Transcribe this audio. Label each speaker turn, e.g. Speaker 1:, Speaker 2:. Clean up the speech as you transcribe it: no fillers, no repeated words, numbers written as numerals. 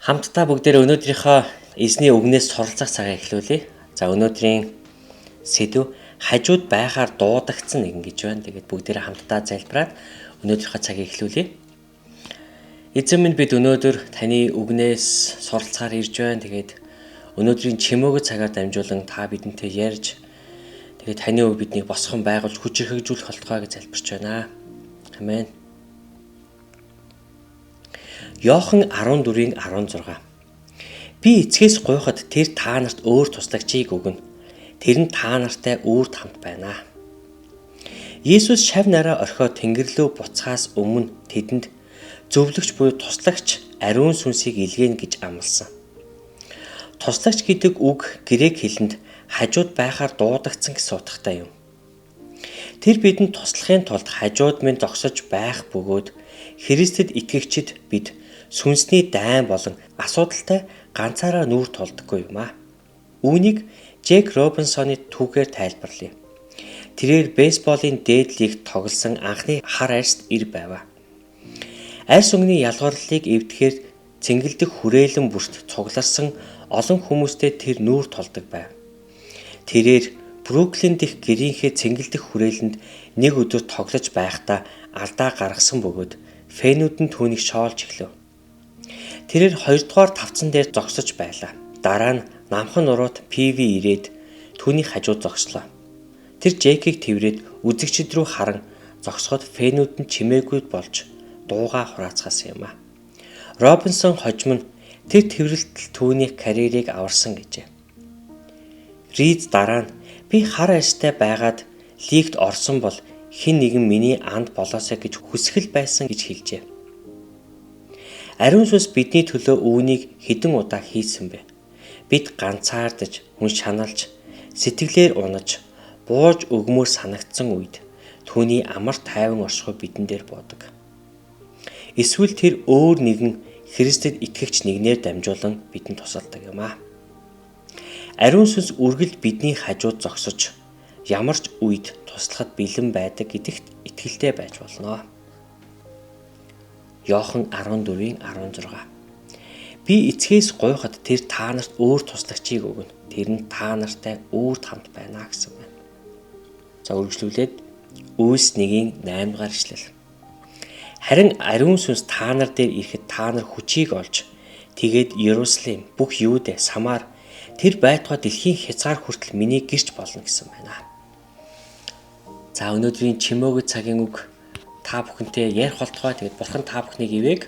Speaker 1: Хамтдаа бүгдээрээ өнөөдрийнхөө эзний үгнээс суралцах цагаа эхлүүлье. За өнөөдрийн сэдв хажууд байхаар дуудагдсан нэгэн гэж байна. Тэгээд бүгдээрээ хамтдаа залбираад өнөөдрийнхөө цагийг эхлүүлье. Эзэн минь бид өнөөдөр таны үгнээс суралцахаар ирж байна. Тэгээд өнөөдрийн чимээгөө цагаар дамжуулан та бидэнтэй ярьж тэгээд таны үг биднийг босгон байгуулж хүчрхэгжүүлэх болтугай гэж залбирч байна. Амен. Иохан 14:16 Би эцгээс гуйхад тэр та нарт өөр туслагчийг өгнө. Тэр нь та нартай үрд хамт байна. Есүс шав нараа орхиод тэнгэр рүү буцахаас өмнө тэдэнд зөвлөгч буюу туслагч ариун сүнсийг илгээнэ гэж амласан. Туслагч гэдэг үг грек хэлэнд хажууд байхаар дуудагдсан гэсэн утгатай юм. Тэр бидэнд туслахын тулд хажууд минь зогсож байх бөгөөд Христэд итгэгчид бид сүнсний дайн болон асуудалтай ганцаараа нүүр тулдаггүй юм аа. Үүнийг Джек Робинсоны түүхээр тайлбарлая. Тэрээр бейсболын дээд лигт тоглосон анхны хар арьст ир байв. Арьс өнгөний ялгарлыг эвдэхээр цэнгэлдэх хүрээлэн бүрт цугларсан олон хүмүүстэй тэр нүүр тулдаг байв. Тэрээр Бруклин дэх гэрийнхээ цэнгэлдэх хүрээлэнд нэг өдөр тоглож байхдаа алдаа гаргасан бөгөөд фэнүүд нь түүнийг шоолж эхлэв. Тэрээр 2 дугаар тавцан дээр зогсож байлаа. Дараа нь намхан нуруут ПВ ирээд түүний хажууд зогслоо. Тэр Джекийг тэврээд үзэгчид рүү харан зогсоход фэнүүд нь чимээгүй болж дуугаа хураацгаасан юм а. Робинсон хожим нь тэр тэврэлтэл түүний карьерийг аварсан гэжээ. Рид дараа нь би хар арьстай байгаад лигт орсон бол хэн нэгэн миний анд болоосаа гэж хүсгэл байсан гэж хэлжээ. Ариун сүнс бидний төлөө үүнийг хэдэн удаа хийсэн бэ? Бид ганцаардаж, хүн шаналж, сэтгэлээр унаж, бууж өгмөр санагдсан үед түүний амар тайван оршихуй бидэн дээр буудаг. Эсвэл тэр өөр нэгэн Христэд итгэгч нэгнээр дамжуулан бидэнд тусалдаг юм аа. Ариун сүнс үргэлж бидний хажууд зогсож, ямар ч үед туслахад бэлэн байдаг гэдэгт итгэлтэй байж болно. Иохан 14:16 Би эцгээс гуйхад тэр та нарт өөр туслагчийг өгнө. Тэр нь та нартай үрд хамт байна гэсэн байна. За үргэлжлүүлээд Үлс 1:8 дугаар ишлэл. Харин ариун сүнс та нар дээр ирэхэд та нар хүчийг олж тэгээд Иерусалим, бүх Юудэ, Самар тэр байтугай дэлхийн хязгаар хүртэл миний гэрч болно гэсэн байна. За өнөөдрийн чимээгөө цагийн үг та бүхэнтэй ярих болтугай. Тэгээд бурхан та бүхнийг ивэг